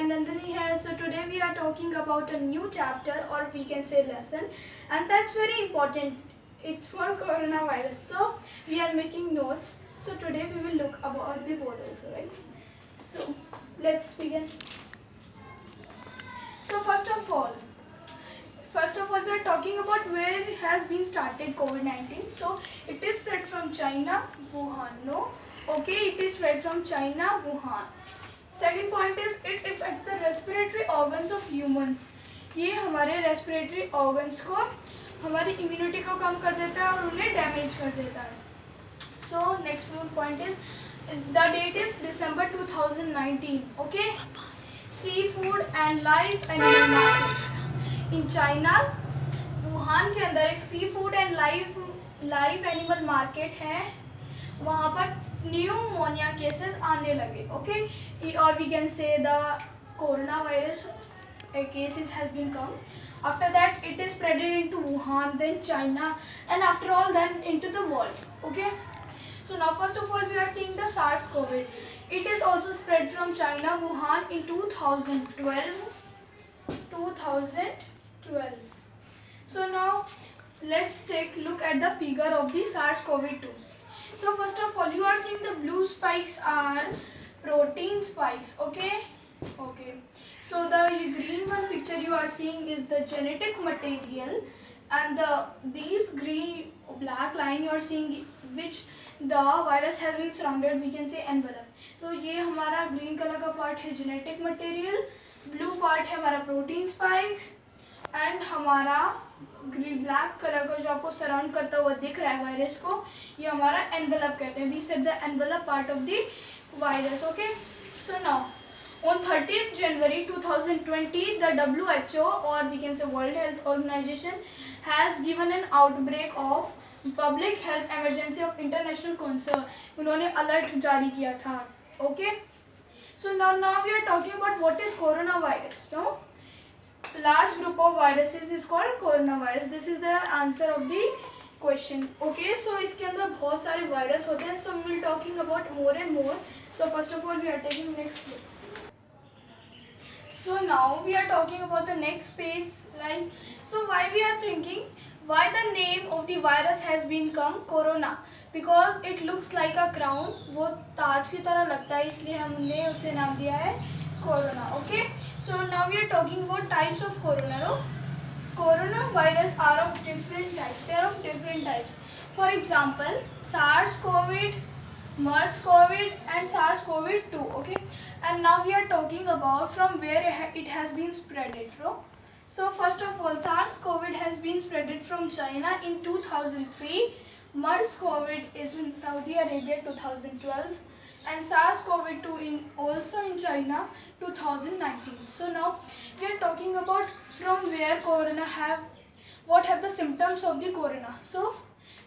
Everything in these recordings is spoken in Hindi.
I'm Nandini here. So today we are talking about a new chapter, or we can say lesson, and that's very important. It's for coronavirus. So we are making notes. So today we will look about the board also, right? So let's begin. So first of all, we are talking about where it has been started COVID-19. So it is spread from China, Wuhan. No, okay, it is spread from China, Wuhan. Second point is it effects the respiratory organs of humans. ये हमारे रेस्पिरेटरी ऑर्गन्स को, हमारी इम्यूनिटी को कम कर देता है और उन्हें डैमेज कर देता है. So next point is the date is December 2019. Okay, seafood and live animal market in China. Wuhan के अंदर एक seafood and live animal market है. वहाँ पर न्यूमोनिया केसेस आने लगे. ओके, और we can say the corona virus cases has been come. After that it is spreaded into Wuhan, then China, and after all then into the world. Okay, so now first of all we are seeing the SARS COVID. It is also spread from China, Wuhan in 2012. So now let's take look at the figure of the SARS COVID-2. So first of all you are seeing the blue spikes are protein spikes. Okay, so the green one picture you are seeing is the genetic material, and these black line you are seeing which the virus has been surrounded, we can say envelope. तो ये हमारा ग्रीन कलर का पार्ट है जेनेटिक मटेरियल, ब्लू पार्ट है हमारा प्रोटीन स्पाइक्स, एंड हमारा ब्लैक कलर का जो आपको सराउंड करता हुआ दिख रहा है वायरस को, ये हमारा एनवेलप कहते हैं. We said the envelope part of the virus. Okay, so now on 30th January 2020 the WHO, or we can say World Health Organization, has given an outbreak of public health emergency of international concern. उन्होंने अलर्ट जारी किया था. Okay, so now we are talking about what is coronavirus. No, large group of viruses is called coronavirus. This is the answer of the question. Okay, so इसके अंदर बहुत सारे वायरस होते हैं. So we will talking about more and more. So first of all we are taking next look. So now we are talking about the next page. Like, so why we are thinking, why the name of the virus has become corona? Because it looks like a crown. वो ताज की तरह लगता है, इसलिए हमने उसे नाम दिया है corona. Okay, so now we are talking about types of corona. No? Coronavirus are of different types. They are of different types. For example, SARS-CoV, MERS-CoV, and SARS-CoV-2. Okay, and now we are talking about from where it has been spreaded from. So first of all, SARS-CoV has been spreaded from China in 2003. MERS-CoV is in Saudi Arabia 2012, and SARS-CoV-2 also in China 2019. So now we are talking about from where corona what have the symptoms of the corona. So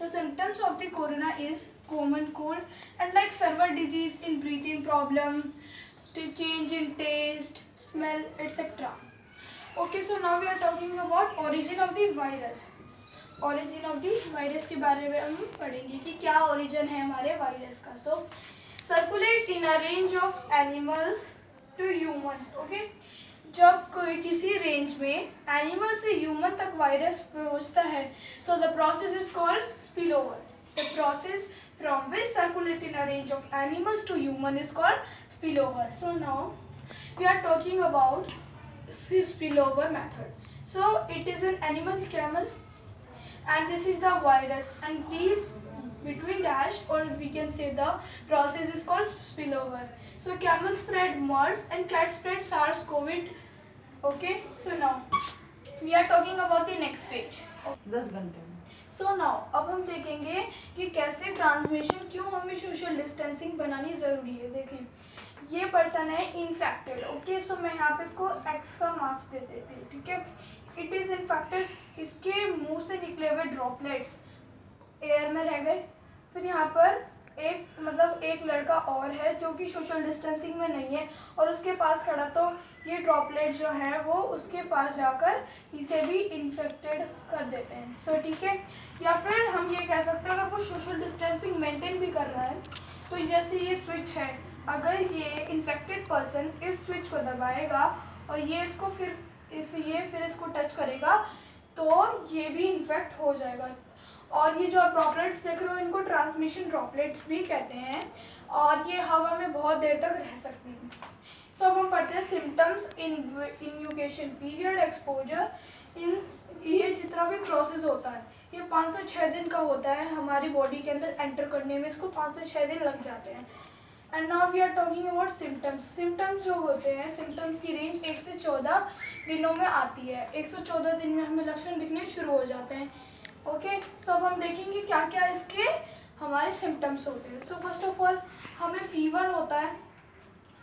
the symptoms of the corona is common cold and like severe disease in breathing problem, change in taste, smell, etc. Okay, so now we are talking about origin of the virus. Origin of the virus के बारे में हम पढ़ेंगे कि क्या origin है हमारे वायरस का. So circulate in a range of animals to humans. Okay, जब कोई किसी रेंज में एनिमल से ह्यूमन तक वायरस पहुंचता है, so the process is called spillover. The process from which circulate in a range of animals to human is called spillover. So now we are talking about spillover method. So it is an animal camel, and this is the virus, and these between dash, or we can say the process is called spillover. So camel spread MERS and cat spread SARS-CoV. Okay, so now we are talking about the next page. 10 घंटे में. So now अब हम देखेंगे कि कैसे ट्रांसमिशन, क्यों हमें सोशल डिस्टेंसिंग बनानी ज़रूरी है. देखें, ये पर्सन है इन्फेक्टेड. ओके, सो मैं यहाँ पे इसको एक्स का मार्क्स दे देती हूँ. ठीक है, इट इज़ इन्फेक्टेड. इसके मुंह से निकले हुए ड्रॉपलेट्स एयर में रह गए. फिर यहाँ पर एक लड़का और है जो कि सोशल डिस्टेंसिंग में नहीं है और उसके पास खड़ा, तो ये ड्रॉपलेट जो है वो उसके पास जाकर इसे भी इन्फेक्टेड कर देते हैं. सो ठीक है, या फिर हम ये कह सकते हैं अगर वो सोशल डिस्टेंसिंग मेंटेन भी कर रहा है, तो जैसे ये स्विच है अगर ये इन्फेक्टेड पर्सन इस स्विच को दबाएगा और ये इसको फिर इसको टच करेगा तो ये भी इन्फेक्ट हो जाएगा। और ये जो आप ड्रॉपलेट्स देख रहे हो इनको ट्रांसमिशन ड्रॉपलेट्स भी कहते हैं और ये हवा में बहुत देर तक रह सकती हैं। सो अब हम पढ़ते हैं सिम्टम्स, इन्यूकेशन पीरियड, एक्सपोजर। ये जितना भी प्रोसेस होता है ये 5 से 6 दिन का होता है हमारी बॉडी के अंदर एंटर करने में, इसको 5 से 6 दिन लग जाते हैं। And now we are talking about symptoms. Symptoms जो होते हैं, सिम्टम्स की रेंज 1 से 14 दिनों में आती है। 114 दिन में हमें लक्षण दिखने शुरू हो जाते हैं। ओके, सो अब हम देखेंगे क्या क्या इसके हमारे सिम्टम्स होते हैं। सो फर्स्ट ऑफ ऑल हमें फीवर होता है।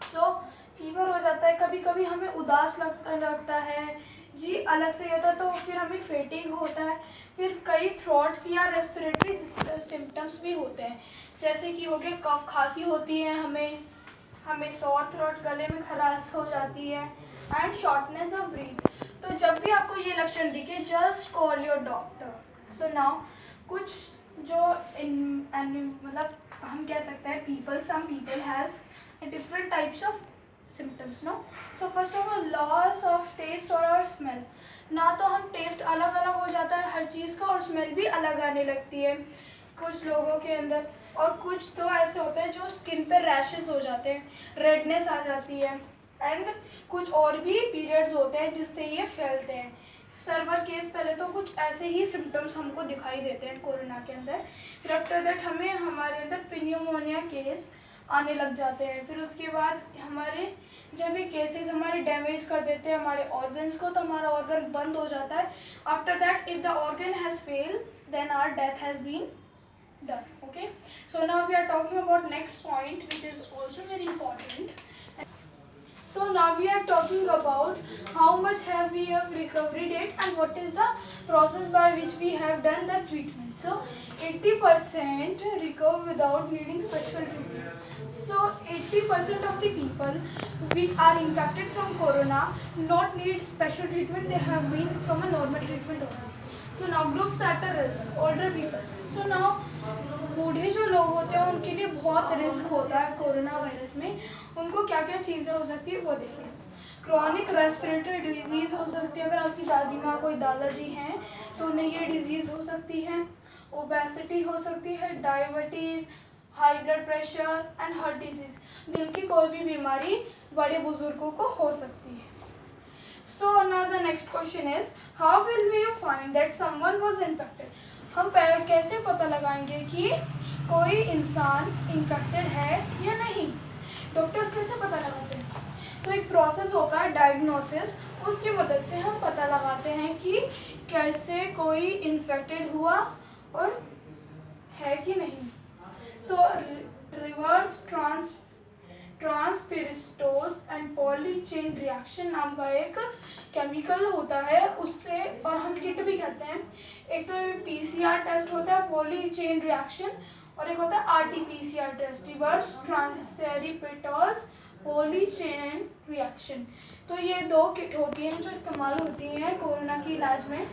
सो फीवर हो जाता है, कभी कभी हमें उदास लगता है जी, अलग से होता है। तो फिर हमें फेटिंग होता है। फिर कई थ्रोट या रेस्पिरेटरी सिम्टम्स भी होते हैं, जैसे कि हो गया कफ खांसी होती है, हमें सॉर थ्रोट, गले में खराश हो जाती है एंड शॉर्टनेस ऑफ ब्रीथ। तो जब भी आपको ये लक्षण दिखे just call your doctor. So now कुछ जो मतलब हम कह सकते हैं some people has different types of symptoms, no? So first of all loss of taste or smell। ना तो हम टेस्ट अलग अलग हो जाता है हर चीज़ का और स्मेल भी अलग आने लगती है कुछ लोगों के अंदर। और कुछ तो ऐसे होते हैं जो स्किन पे रैशेस हो जाते हैं, रेडनेस आ जाती है एंड कुछ और भी पीरियड्स होते हैं जिससे ये फैलते हैं। सर्वर केस पहले तो कुछ ऐसे ही सिम्टम्स हमको दिखाई देते हैं कोरोना के अंदर। फिर आफ्टर दैट हमें हमारे अंदर पिन्यूमोनिया केस आने लग जाते हैं। फिर उसके बाद हमारे जब ये केसेस हमारे डैमेज कर देते हैं हमारे ऑर्गन्स को, तो हमारा ऑर्गन बंद हो जाता है। After that if the organ has fail then our death has been done. Okay, so now we are talking about next point which is also very important. So now we are talking about how much we have recovery rate and what is the process by which we have done the treatment. So 80% recover without needing special treatment. So 80% of the people which are infected from corona not need special treatment, they have been from a normal treatment only. So now groups at a risk, older people. So now बूढ़े जो लोग होते हैं उनके लिए बहुत रिस्क होता है कोरोना वायरस में। उनको क्या क्या चीज़ें हो सकती है वो देखिए। क्रॉनिक रेस्पिरेटरी डिजीज़ हो सकती है, अगर आपकी दादी माँ कोई दादाजी हैं तो उन्हें ये डिजीज़ हो सकती है। ओबेसिटी हो सकती है, diabetes, high blood pressure and heart disease. दिल की कोई भी बीमारी बड़े बुजुर्गों को हो सकती है। So now the next question is how will we find that someone was infected? हम कैसे पता लगाएंगे कि कोई इंसान इन्फेक्टेड है या नहीं? डॉक्टर्स कैसे पता लगाते हैं? तो एक प्रोसेस होता है डायग्नोसिस, उसकी मदद से हम पता लगाते हैं कि कैसे कोई इन्फेक्टेड हुआ और है कि नहीं। So reverse transcriptase and poly chain reaction नाम का एक केमिकल होता है उससे, और हम किट भी कहते हैं। एक तो पीसीआर टेस्ट होता है पॉली चेन रिएक्शन और एक होता है RTPCR test, reverse transcriptase poly chain reaction. तो ये 2 किट होती हैं जो इस्तेमाल होती हैं कोरोना के इलाज में।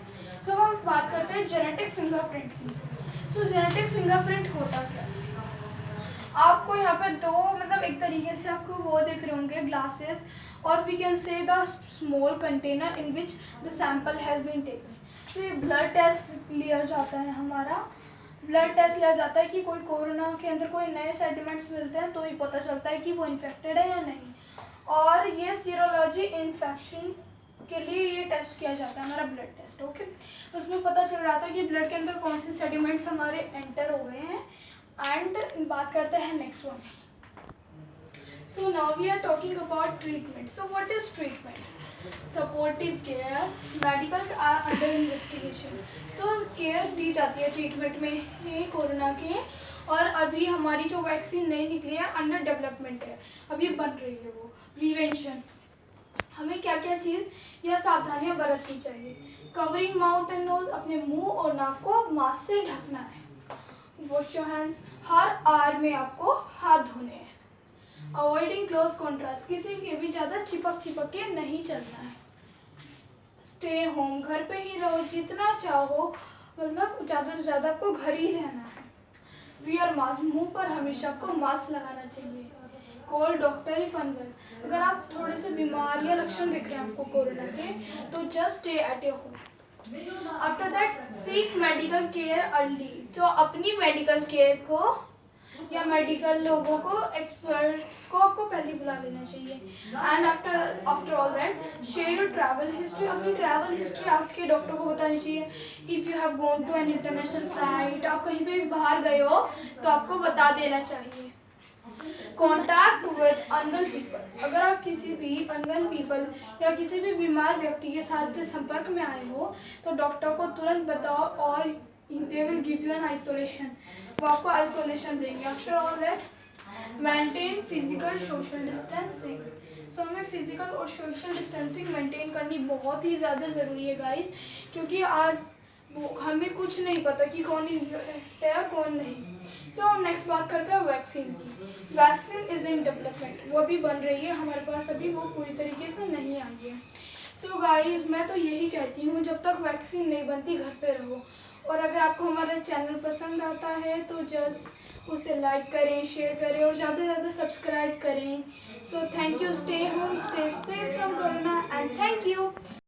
सो हम बात करते हैं जेनेटिक फिंगरप्रिंट की। सो जेनेटिक फिंगरप्रिंट होता क्या है? आपको यहाँ पे 2 मतलब एक तरीके से आपको वो दिख रहे होंगे ग्लासेस, और we can say the small container in which the sample has been taken. तो ये ब्लड टेस्ट लिया जाता है, हमारा ब्लड टेस्ट लिया जाता है कि कोई कोरोना के अंदर कोई नए सेडिमेंट्स मिलते हैं तो ये पता चलता है कि वो इन्फेक्टेड है या नहीं। और ये सीरोलॉजी इन्फेक्शन के लिए ये टेस्ट किया जाता है, हमारा ब्लड टेस्ट। ओके, उसमें पता चल जाता है कि ब्लड के अंदर कौन से सेडिमेंट्स हमारे एंटर हो गए हैं। एंड बात करते हैं next one. So now we are talking about treatment. So what is treatment? Supportive care, medicals are under investigation. So care दी जाती है ट्रीटमेंट में कोरोना के, और अभी हमारी जो वैक्सीन नई निकली है अंडर डेवलपमेंट है, अभी बन रही है वो। प्रिवेंशन, हमें क्या क्या चीज़ या सावधानियाँ बरतनी चाहिए? कवरिंग माउथ एंड नोज, अपने मुंह और नाक को मास्क से ढकना है। वॉश योर हैंड्स, हर आवर में आपको हाथ धोने हैं। अवॉइडिंग क्लोज कॉन्ट्रास्ट, किसी के भी ज़्यादा चिपक के नहीं चलना है। स्टे होम, घर पे ही रहो जितना चाहो, मतलब ज़्यादा से ज़्यादा आपको घर ही रहना है। वियर मास्क, मुंह पर हमेशा आपको मास्क लगाना चाहिए। Call doctor if unwell. अगर आप थोड़े से बीमार या लक्षण दिख रहे हैं आपको कोरोना के, तो just stay at your home. After that seek medical care early. तो अपनी मेडिकल केयर को या मेडिकल लोगों को, एक्सपर्ट्स को आपको पहले बुला लेना चाहिए। And after all that share your travel history. अपनी ट्रैवल हिस्ट्री आपके डॉक्टर को बतानी चाहिए। If you have gone to an international flight, आप कहीं पे भी बाहर गए हो तो आपको बता देना चाहिए। Contact with unwell people. अगर आप किसी भी अनवेल पीपल या किसी भी बीमार व्यक्ति के साथ संपर्क में आए हो तो डॉक्टर को तुरंत बताओ और they will give you an isolation. वो आपको आइसोलेशन देंगे। After all that maintain physical social distancing. So हमें फिजिकल और सोशल डिस्टेंसिंग मेंटेन करनी बहुत ही ज़्यादा ज़रूरी है गाइस, क्योंकि आज हमें कुछ नहीं पता कि कौन इन्फेक्ट है कौन नहीं। सो हम नेक्स्ट बात करते हैं वैक्सीन की। Vaccine is in development. वो अभी बन रही है हमारे पास, अभी वो पूरी तरीके से नहीं आई है। सो गाइस मैं तो यही कहती हूँ, जब तक वैक्सीन नहीं बनती घर पे रहो। और अगर आपको हमारा चैनल पसंद आता है तो जस्ट उसे लाइक करें, शेयर करें और ज़्यादा से ज़्यादा सब्सक्राइब करें। So thank you. Stay home, stay safe from corona and thank you.